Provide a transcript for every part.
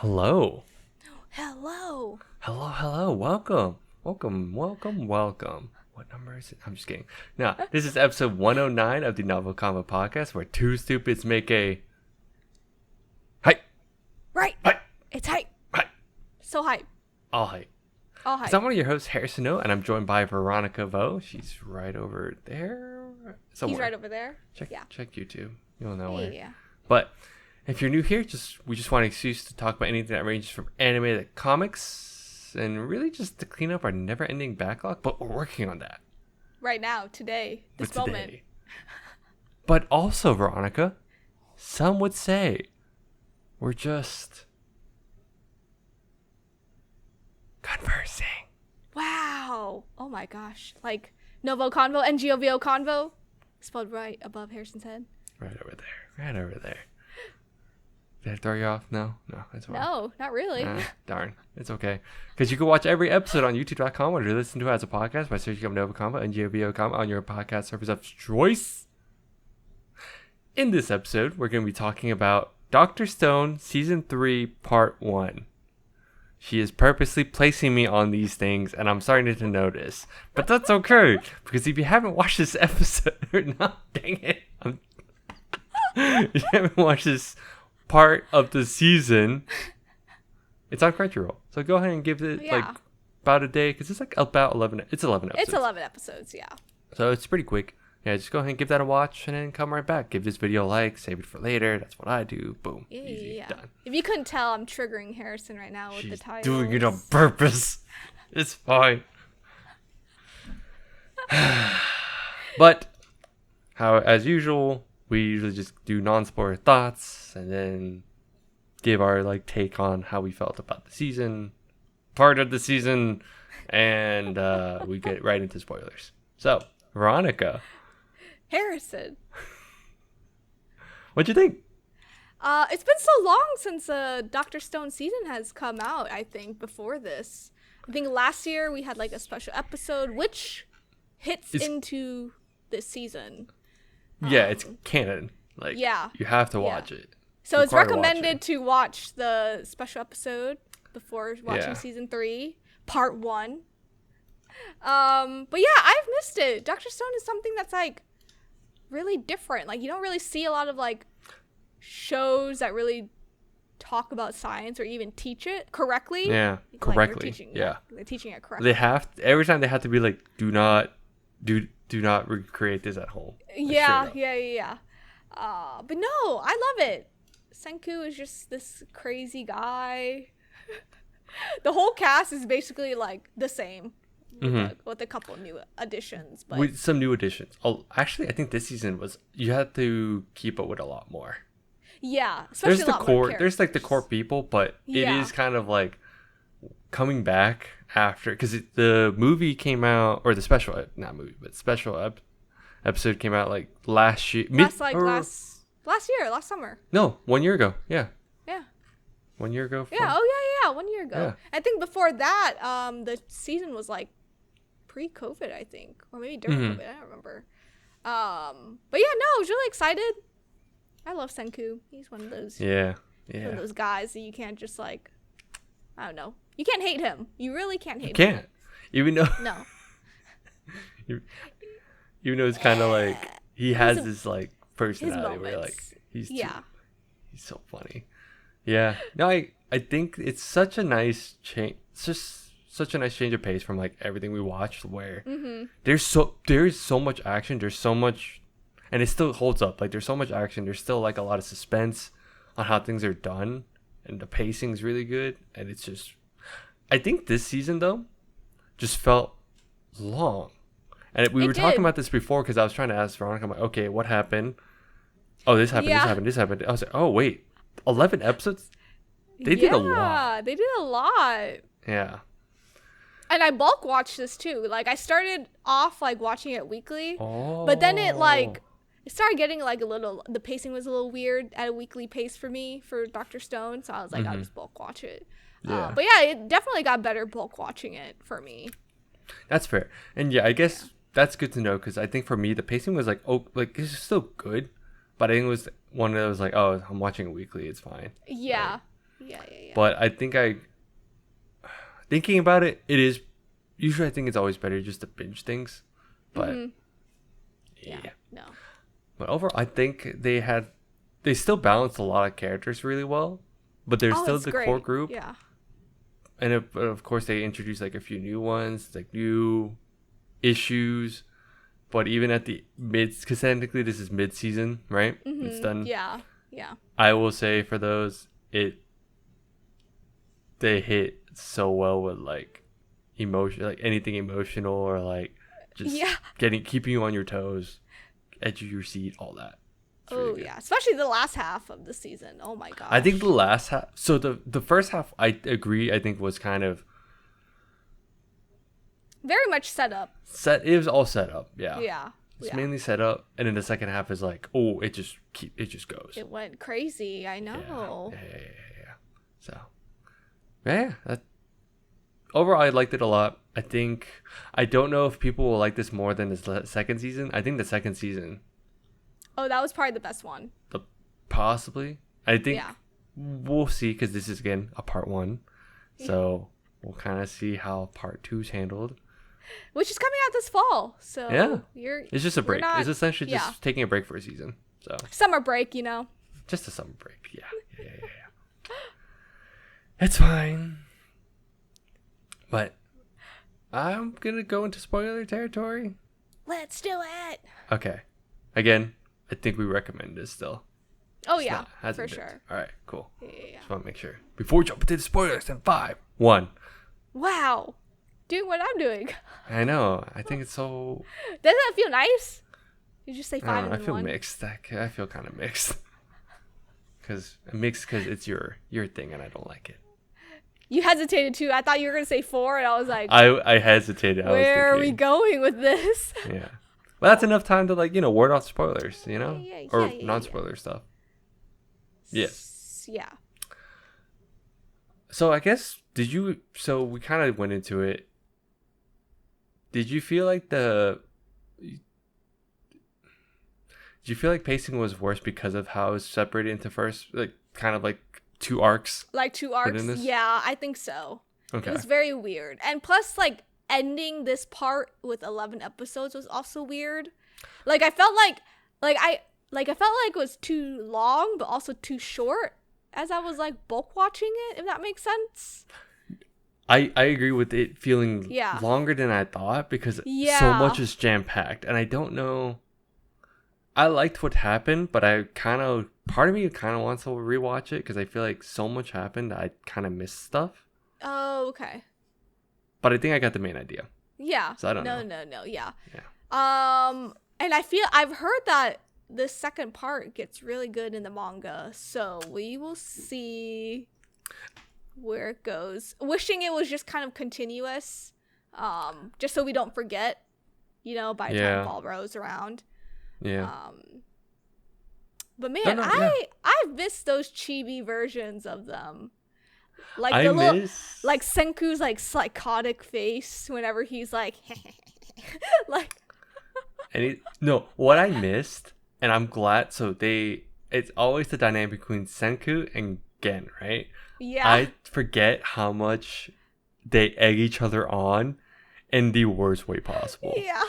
Hello. Hello. Hello. Welcome. What number is it? I'm just kidding. Now, this is episode 109 of the NgoVo Convo podcast where two stupids make a hype. Right. Hype. It's hype. Hype. So hype. All hype. All hype. So I'm one of your hosts, Harrison O, and I'm joined by Veronica Vo. She's right over there. Somewhere. He's right over there. Check YouTube. You'll know where. Yeah. But if you're new here, we just want an excuse to talk about anything that ranges from anime to comics, and really just to clean up our never-ending backlog. But we're working on that Right now, today, this moment. But also, Veronica, some would say we're just conversing. Wow. Oh my gosh. Like NgoVo Convo, NgoVo Convo, spelled right above Harrison's head. Right over there. Did I throw you off? No, that's fine. No, not really. Darn. It's okay. Because you can watch every episode on youtube.com or listen to it as a podcast by searching up NgoVo Convo and NgoVo Convo on your podcast service of choice. In this episode, we're going to be talking about Dr. Stone Season 3, Part 1. She is purposely placing me on these things, and I'm starting to notice. But that's okay, because if you haven't watched this episode, no, dang it. If you haven't watched this part of the season, it's on Crunchyroll. So go ahead and give it about a day, because it's like about 11. It's 11 episodes. It's 11 episodes, yeah. So it's pretty quick. Yeah, just go ahead and give that a watch and then come right back. Give this video a like, save it for later. That's what I do. Boom. Easy. Done. If you couldn't tell, I'm triggering Harrison right now with the title. Doing it on purpose. It's fine. But as usual, we usually just do non-spoiler thoughts and then give our take on how we felt about the season, part of the season, and we get right into spoilers. So, Veronica. Harrison. What'd you think? It's been so long since Dr. Stone season has come out, I think, before this. I think last year we had a special episode, which hits into this season. Yeah, it's canon. You have to watch it. So it's recommended to watch the special episode before watching season 3, part 1. But yeah, I've missed it. Dr. Stone is something that's really different. You don't really see a lot of shows that really talk about science or even teach it correctly. Yeah, correctly. They're teaching it correctly. Every time they have to be do not recreate this at home. Yeah. But no, I love it. Senku is just this crazy guy. The whole cast is basically the same. With a couple new additions, but with some new additions. Oh, actually, I think this season you had to keep up with a lot more. Yeah, especially there's the core. There's the core people, but it is kind of coming back after, because the movie came out, or the special episode came out last year. Last summer. No, 1 year ago. Yeah. 1 year ago. Yeah. Oh yeah. 1 year ago. Yeah. I think before that, the season was pre-COVID, I think, or maybe during COVID. I don't remember. But yeah, no, I was really excited. I love Senku. He's one of those. Yeah. One of those guys that you can't just I don't know. You can't hate him. You really can't hate him. You can't. Even though. No. Even though it's kind of he has this personality where he's so funny. Yeah. No, I think it's such a nice change. It's just such a nice change of pace from everything we watched, where there's so much action, there's so much, and it still holds up. There's so much action, there's still a lot of suspense on how things are done, and the pacing's really good, and it's just, I think this season though just felt long. And we were talking about this before, because I was trying to ask Veronica, I'm okay, what happened? Oh, this happened. I was oh wait, 11 episodes? They did a lot. They did a lot. Yeah. And I bulk watched this too. I started off watching it weekly, but then it started getting the pacing was a little weird at a weekly pace for me for Dr. Stone. So I was I'll just bulk watch it. Yeah. But yeah, it definitely got better bulk watching it for me. That's fair. And yeah, I guess that's good to know, because I think for me the pacing was it's still good, but I think it was one of those I'm watching it weekly, it's fine. Yeah. Yeah. But I think thinking about it, it is usually I think it's always better just to binge things. But yeah. No. But overall, I think they still balanced a lot of characters really well, but there's still the core group. Yeah. And of course, they introduced like a few new ones, like new issues. But even at the because technically this is mid-season, right? It's done. Yeah. I will say for those, they hit so well with like emotion, like anything emotional or like just keeping you on your toes, edge of your seat, all that. Really yeah, especially the last half of the season. Oh my gosh. I think the last half. So the first half, I agree. I think was kind of very much set up. It was all set up. Yeah. Yeah. It's mainly set up, and then the second half is like, oh, it just goes. It went crazy. I know. Yeah. So, yeah. Overall, I liked it a lot. I don't know if people will like this more than the second season. I think the second season. Oh, that was probably the best one. Possibly. I think we'll see because this is, again, a part 1. So we'll kind of see how part 2 is handled. Which is coming out this fall. So it's just a break. It's essentially just taking a break for a season. So summer break, Just a summer break. Yeah. It's fine. But I'm going to go into spoiler territory. Let's do it. Okay. Again, I think we recommend this still. Oh, yeah. For sure. All right, cool. Yeah. Just want to make sure. Before we jump into the spoilers, in 5, 1. Wow. Doing what I'm doing. I know. I think it's so... Doesn't that feel nice? You just say 5 and 1. I feel mixed. I feel kind of mixed. Because it's your thing and I don't like it. You hesitated too. I thought you were going to say 4 and I was like... I hesitated. Where are we going with this? Yeah. Well, that's enough time to ward off spoilers, or non-spoiler stuff. Yes. Yeah. So I guess so we kind of went into it. Did you feel like pacing was worse because of how it was separated into first, kind of like 2 arcs? Like 2 arcs? Yeah, I think so. Okay. It was very weird. And plus, ending this part with 11 episodes was also weird. I felt like it was too long, but also too short as I was bulk watching it, if that makes sense. I agree with it feeling longer than I thought because so much is jam-packed. And I don't know. I liked what happened, but part of me kind of wants to rewatch it because I feel like so much happened I kind of missed stuff. Oh, okay. But I think I got the main idea. Yeah. So I don't know. No. Yeah. And I've heard that the second part gets really good in the manga, so we will see where it goes. Wishing it was just kind of continuous, just so we don't forget, by the time fall rolls around. Yeah. But man, I've missed those chibi versions of them. Senku's psychotic face whenever he's what I missed, and I'm glad. So it's always the dynamic between Senku and Gen, right? Yeah. I forget how much they egg each other on in the worst way possible. Yeah.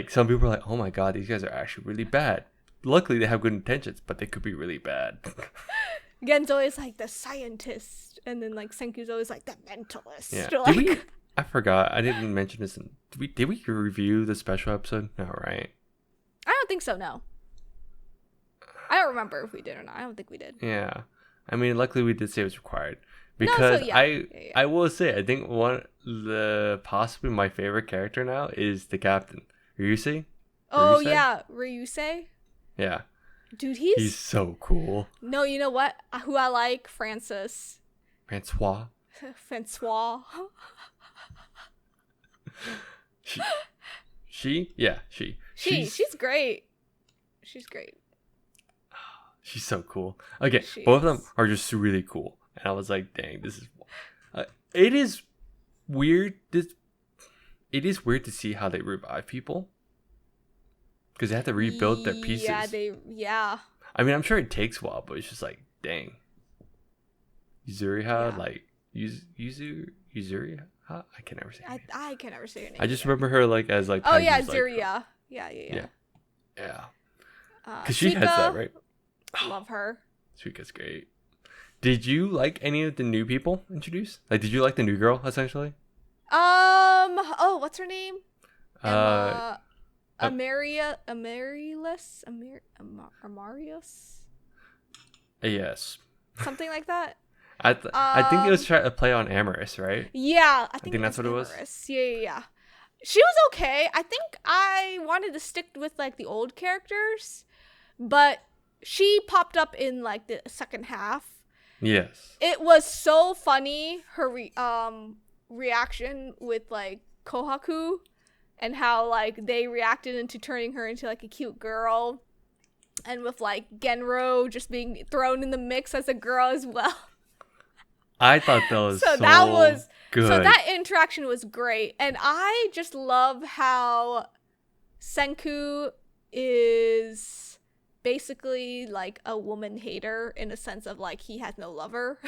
Some people are like, oh my god, these guys are actually really bad. Luckily, they have good intentions, but they could be really bad. Gen's always the scientist, and then Senku's always the mentalist. Yeah. I forgot. I didn't mention this. Did we review the special episode? No, right? I don't think so. No. I don't remember if we did or not. I don't think we did. Yeah. I mean, luckily we did say it was required because I will say I think possibly my favorite character now is the captain, Ryusei. Oh yeah, Ryusei. Yeah. Dude, he's so cool. No, you know what? Who I like? Francois. She's great. She's great. She's so cool. Okay, both of them are just really cool. And I was like, dang, this is... it is weird. It is weird to see how they revive people. Because they have to rebuild their pieces. Yeah. I mean, I'm sure it takes a while, but it's just dang. Yuzuriha, like Yuzuriha. I can never say. I can never say your name. I just remember her like as like. Oh yeah, Tanji's, Zuria. Yeah. Because Suika, she has that, right? Love her. Suika's great. Did you like any of the new people introduced? Like, did you like the new girl essentially? Oh, what's her name? Amarius? Yes. Something like that. I think it was trying to play on Amorous, right? Yeah, I think that's what Amorous. it was. Yeah. She was okay. I think I wanted to stick with like the old characters, but she popped up in like the second half. Yes. It was so funny, her reaction with like Kohaku and how like they reacted into turning her into like a cute girl, and with like Genro just being thrown in the mix as a girl as well. I thought that was so good. So that interaction was great, and I just love how Senku is basically like a woman hater in a sense of like he has no lover.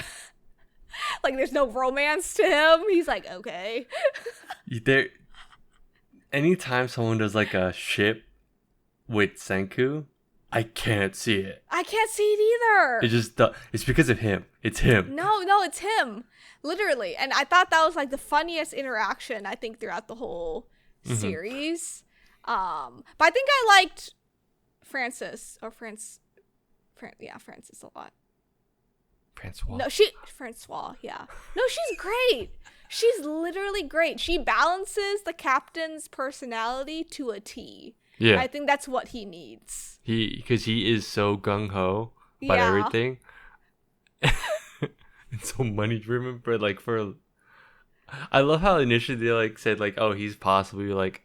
Like there's no romance to him. He's like, okay. Anytime someone does like a ship with Senku, I can't see it. I can't see it either. It's because of him. It's him. No, it's him. Literally. And I thought that was like the funniest interaction I think throughout the whole series. But I think I liked Francis Francis a lot. Francois, yeah. No, she's great. She's literally great. She balances the captain's personality to a T. Yeah. I think that's what he needs. Because he is so gung-ho about everything. And so money driven, but like I love how initially they like said like, oh, he's possibly like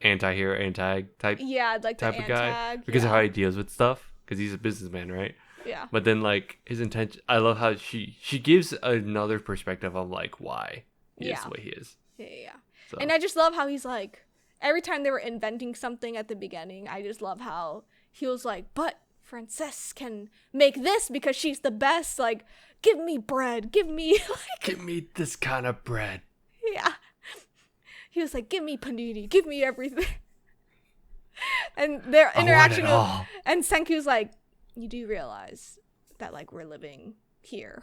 anti-hero, anti-type. Yeah, like type the of guy. Because of how he deals with stuff. Because he's a businessman, right? Yeah. But then like his intention, I love how she gives another perspective of like why he is the way he is. Yeah. So. And I just love how he's like, every time they were inventing something at the beginning, I just love how he was like, but Frances can make this because she's the best. Like, give me bread. Give me give me this kind of bread. Yeah. He was like, give me panini. Give me everything. And their interaction and Senku's like, you do realize that like we're living here.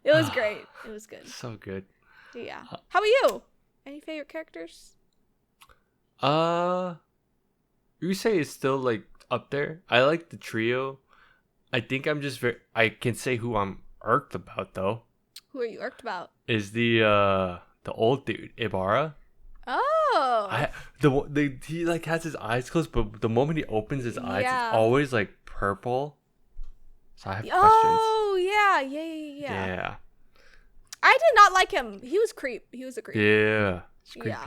It was great. It was good. So good. Yeah. How about you? Any favorite characters? Ryusei is still like up there. I like the trio. I think I'm just I can say who I'm irked about though. Who are you irked about? Is the old dude, Ibarra. Oh. He like has his eyes closed, but the moment he opens his eyes, it's always like purple. So I have questions. Oh yeah. Yeah. I did not like him. He was a creep. Yeah. It's creepy. Yeah.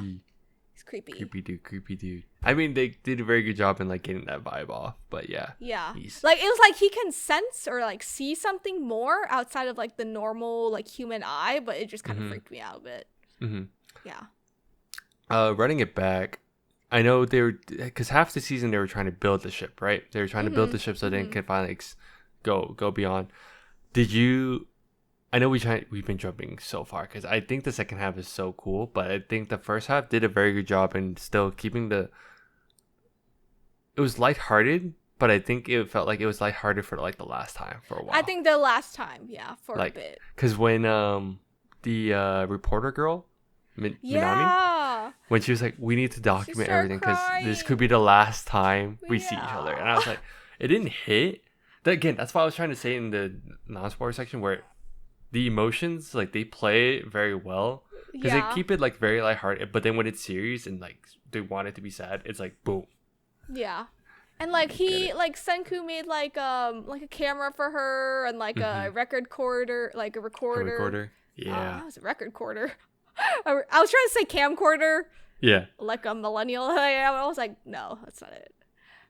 He's creepy. Creepy dude. I mean, they did a very good job in like getting that vibe off, but yeah. Yeah. Like it was like he can sense or like see something more outside of like the normal like human eye, but it just kind of freaked me out a bit. Mm-hmm. Yeah. Running it back, I know they were, because half the season they were trying to build the ship, right? They were trying to build the ship so they can finally go beyond. I know we've been jumping so far because I think the second half is so cool, but I think the first half did a very good job in still keeping it was lighthearted, but I think it felt like it was lighthearted for like the last time for a while. I think the last time, for like, a bit. Because when the reporter girl, Minami, when she was like, we need to document everything because this could be the last time we see each other. And I was like, it didn't hit. Again, that's what I was trying to say in the non-spoiler section where the emotions, like they play it very well because they keep it like very lighthearted. But then when it's serious and like they want it to be sad, it's like boom. Yeah. And like Senku made like a camera for her and like a record recorder, like a recorder. Yeah. That was a record recorder. I was trying to say camcorder. Yeah. Like a millennial. I was like, no, that's not it.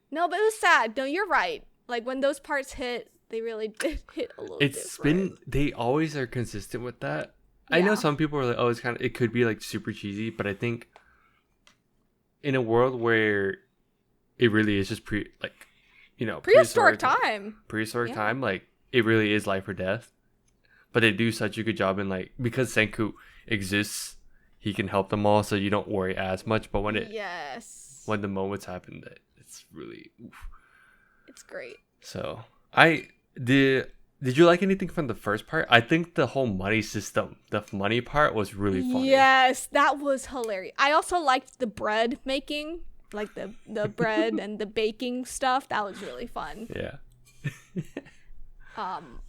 No, but it was sad. No, you're right. Like when those parts hit, they really did hit a little different. They always are consistent with that. Yeah. I know some people are like, oh, it could be like super cheesy, but I think in a world where it really is just prehistoric time. Prehistoric time, like it really is life or death. But they do such a good job in like because Senku exists, he can help them all, so you don't worry as much. But when the moments happen, it's really it's great. So did you like anything from the first part? I think the whole money system, the money part was really funny. Yes, that was hilarious. I also liked the bread making, like the bread and the baking stuff. That was really fun. Yeah.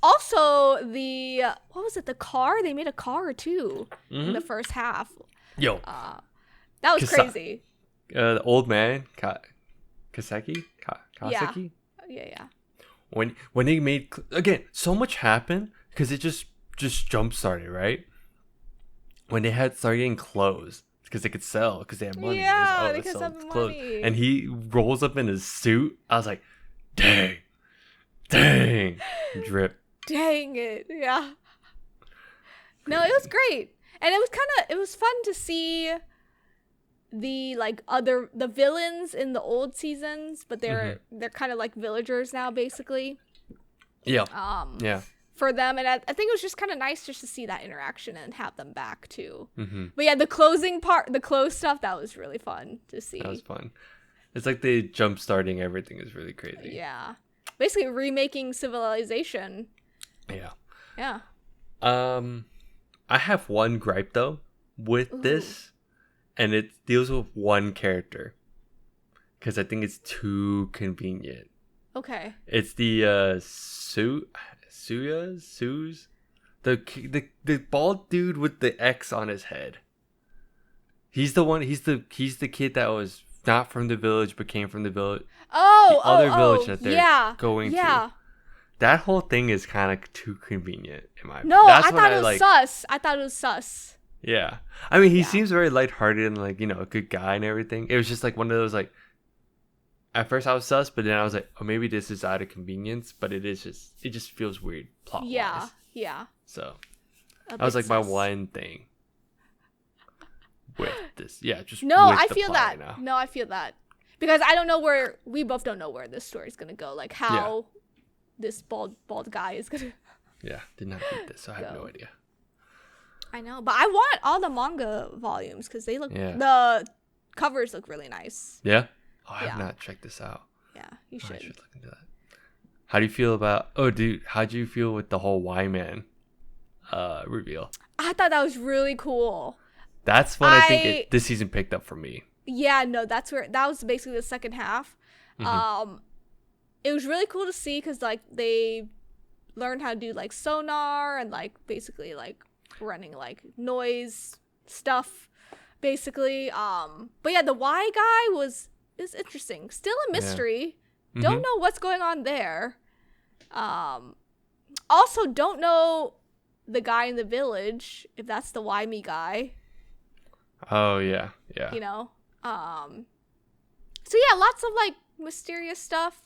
Also what was it? The car? They made a car too in the first half. Yo. That was crazy. The old man, Kaseki? Yeah. When they made again, so much happened because it just jump started, right? When they started getting clothes because they could sell because they had money. Yeah, they could sell money. And he rolls up in his suit. I was like, dang, drip. Dang it, yeah. No, it was great, and it was fun to see the the villains in the old seasons, but they're kind of like villagers now, basically. Yeah. Yeah. For them, and I think it was just kind of nice just to see that interaction and have them back too. But yeah, the closing part, the close stuff, that was really fun to see. That was fun. It's like they jump starting everything is really crazy. Yeah, basically remaking Civilization. Yeah. Yeah. I have one gripe though with this, and it deals with one character because I think it's too convenient. Okay. It's the Sue's the bald dude with the X on his head. He's the one. He's the kid that was not from the village but came from the village. Village that they're going to. That whole thing is kind of too convenient in my opinion. I thought it was sus. I thought it was sus. Yeah. I mean, he seems very lighthearted and like, a good guy and everything. It was just like one of those like at first I was sus, but then I was like, oh, maybe this is out of convenience, but it just feels weird plot-wise. Yeah. So that was like my one thing with this. Yeah, just I feel that. Now. No, I feel that. Because we both don't know where this story's going to go. Like how this bald guy is going to Yeah, did not read this, so I have no idea. I know, but I want all the manga volumes because they look the covers look really nice. Yeah? Oh, I have not checked this out. Yeah, you should. I should look into that. How do you feel about how'd you feel with the whole Y-Man reveal? I thought that was really cool. That's when I think this season picked up for me. Yeah, no, that was basically the second half. It was really cool to see because like they learned how to do like sonar and like basically like running like noise stuff basically. But yeah, the Y guy is interesting. Still a mystery. Don't know what's going on there. Also don't know the guy in the village, if that's the Why Me guy. Oh yeah. So yeah, lots of like mysterious stuff.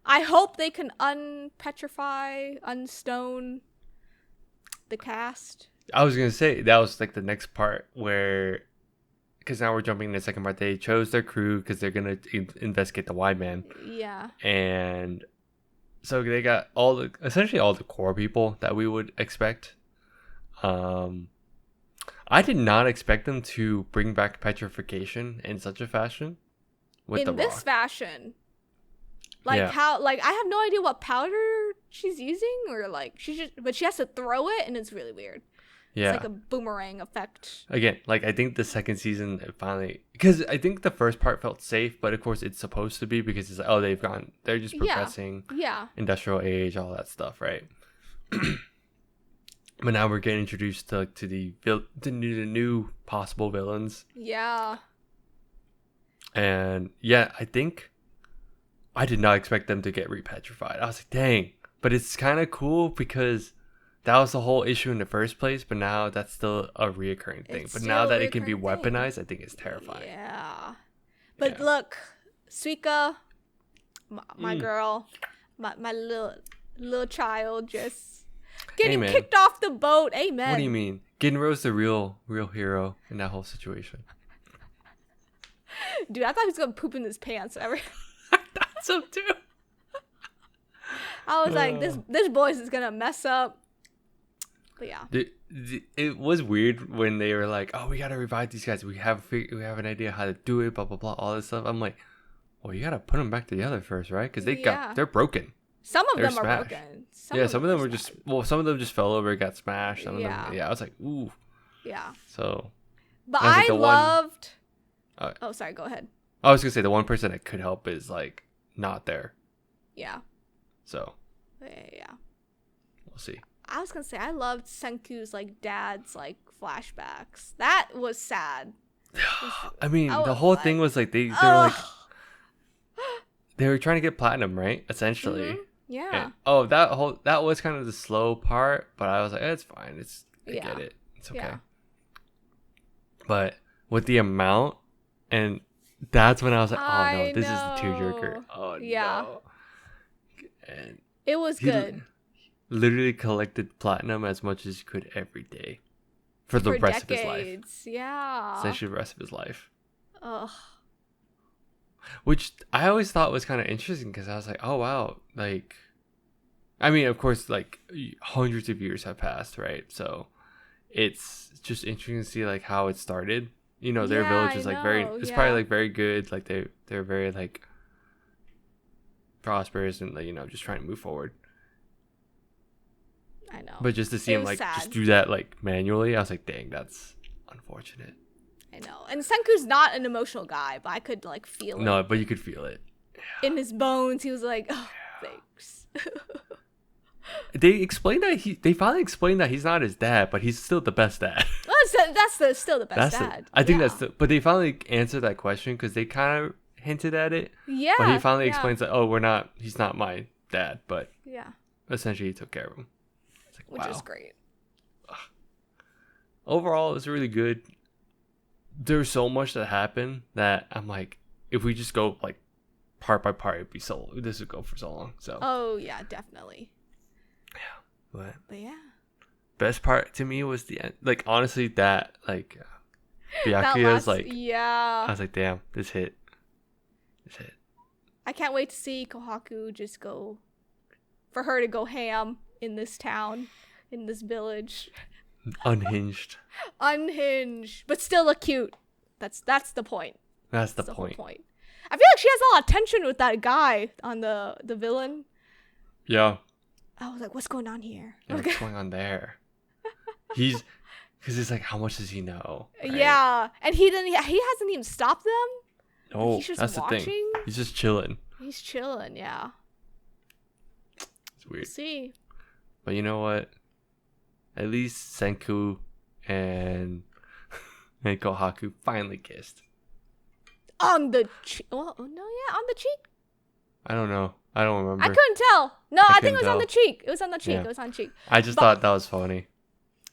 I hope they can unpetrify, unstone the cast. I was gonna say that was like the next part where, because now we're jumping in the second part. They chose their crew because they're gonna investigate the Y-Man. Yeah. And so they got essentially all the core people that we would expect. I did not expect them to bring back petrification in such a fashion. In this fashion. How, I have no idea what powder she's using, or but she has to throw it, and it's really weird. Yeah. It's like a boomerang effect. Again, I think the second season because I think the first part felt safe, but of course it's supposed to be because it's like, they're just progressing. Yeah. Industrial age, all that stuff, right? But now we're getting introduced to the new possible villains. Yeah. And yeah, I think I did not expect them to get repetrified. I was like, dang. But it's kind of cool because that was the whole issue in the first place, but now that's still a reoccurring thing. But now that it can be weaponized, I think it's terrifying. Yeah. But look, Suika, my girl, my little child, just getting kicked off the boat. Amen. What do you mean? Ginro's the real hero in that whole situation. Dude, I thought he was gonna poop in his pants. I thought so too. I was like, this boys is gonna mess up. But yeah. It was weird when they were like, "Oh, we gotta revive these guys. We have an idea how to do it. Blah blah blah. All this stuff." I'm like, "Well, you gotta put them back together first, right? Because they're broken. Some of them smashed. are broken. Some of them were just some of them just fell over, got smashed. Some of them, I was like, ooh. Yeah. So. But I loved. Oh, sorry. Go ahead. I was gonna say the one person that could help is like not there. Yeah. So. Yeah. We'll see. I was gonna say I loved Senku's like dad's like flashbacks. That was sad. I mean, the whole thing was like they were like they were trying to get platinum, right? Essentially. Mm-hmm. Yeah. And, that was kind of the slow part, but I was like, it's fine. I get it. It's okay. Yeah. But with the amount, and that's when I was like, oh no, this is the tearjerker. Oh no. And it was good. Literally collected platinum as much as he could every day for the rest decades. Of his life. Yeah. Essentially the rest of his life. Ugh. Which I always thought was kind of interesting because I was like, oh wow, like, I mean, of course, like hundreds of years have passed, right? So it's just interesting to see like how it started. You know, their village is like it's probably like very good. Like they're very like prosperous and like, you know, just trying to move forward. I know. But just to see him like just do that like manually, I was like, dang, that's unfortunate. I know. And Senku's not an emotional guy, but I could like feel it. No, but you could feel it. Yeah. In his bones, he was like, "Oh, thanks." They finally explained that he's not his dad, but he's still the best dad. That's still the best dad. I think but they finally answered that question because they kind of hinted at it. Yeah. But he finally explains that, oh, he's not my dad, but yeah, essentially he took care of him. Like, which is great. Ugh. Overall, it was really good. There's so much that happened that I'm like, if we just go like part by part, this would go for so long. So. Oh yeah, definitely. Yeah, but yeah. Best part to me was the end. Like honestly, that like, Byakuya's like, yeah. I was like, damn, this hit. I can't wait to see Kohaku just go, for her to go ham in this town, in this village. Unhinged, but still look cute. That's the point. That's the point. I feel like she has a lot of tension with that guy on the villain. Yeah. I was like, what's going on here? Yeah, what's going on there? Because it's like, how much does he know? Right? Yeah, and he hasn't even stopped them. No, he's just that's watching. The thing. He's just chilling. He's chilling, yeah. It's weird. We'll see. But you know what? At least Senku and Kohaku finally kissed. On the cheek? Oh, no, yeah, on the cheek? I don't know. I don't remember. I couldn't tell. No, I think it was on the cheek. It was on the cheek. Yeah. It was on cheek. I just thought that was funny.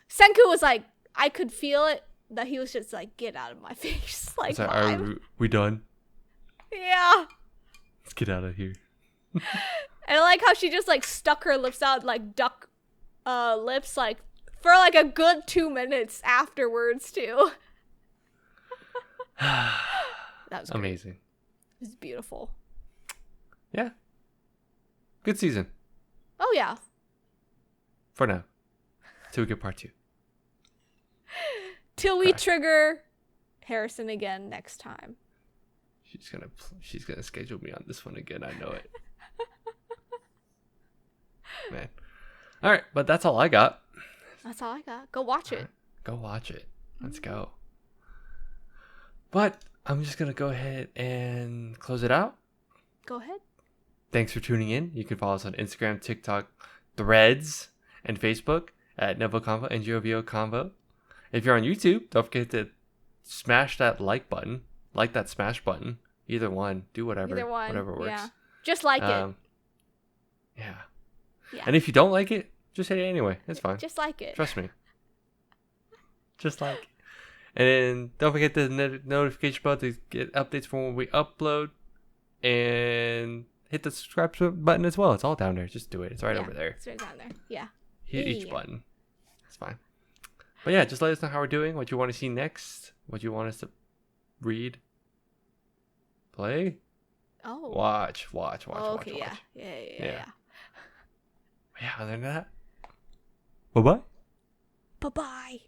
Senku was like, I could feel it, that he was just like, get out of my face. Like, are we done? Yeah. Let's get out of here. And I like how she just like stuck her lips out like duck lips like for like a good 2 minutes afterwards too. That was great. Amazing. It was beautiful. Yeah. Good season. Oh yeah. For now. Till we get part 2. Till we trigger Harrison again next time. She's gonna schedule me on this one again. I know it. Man. All right, but that's all I got. That's all I got. Go watch it. Right, go watch it. Let's go. But I'm just gonna go ahead and close it out. Go ahead. Thanks for tuning in. You can follow us on Instagram, TikTok, Threads, and Facebook at NgoVo Convo and NgoVo Convo. If you're on YouTube, don't forget to smash that like button. Like that smash button. Either one. Do whatever. Either one. Whatever works. Yeah. Just like it. Yeah. And if you don't like it, just hit it anyway. It's fine. Just like it. Trust me. Just like it. And then don't forget the notification bell to get updates from when we upload. And hit the subscribe button as well. It's all down there. Just do it. It's right over there. It's right down there. Yeah. Hit each button. It's fine. But yeah, just let us know how we're doing, what you want to see next, what you want us to read, play. Oh. Watch. Okay, watch. Yeah. Other than that, bye bye. Bye bye.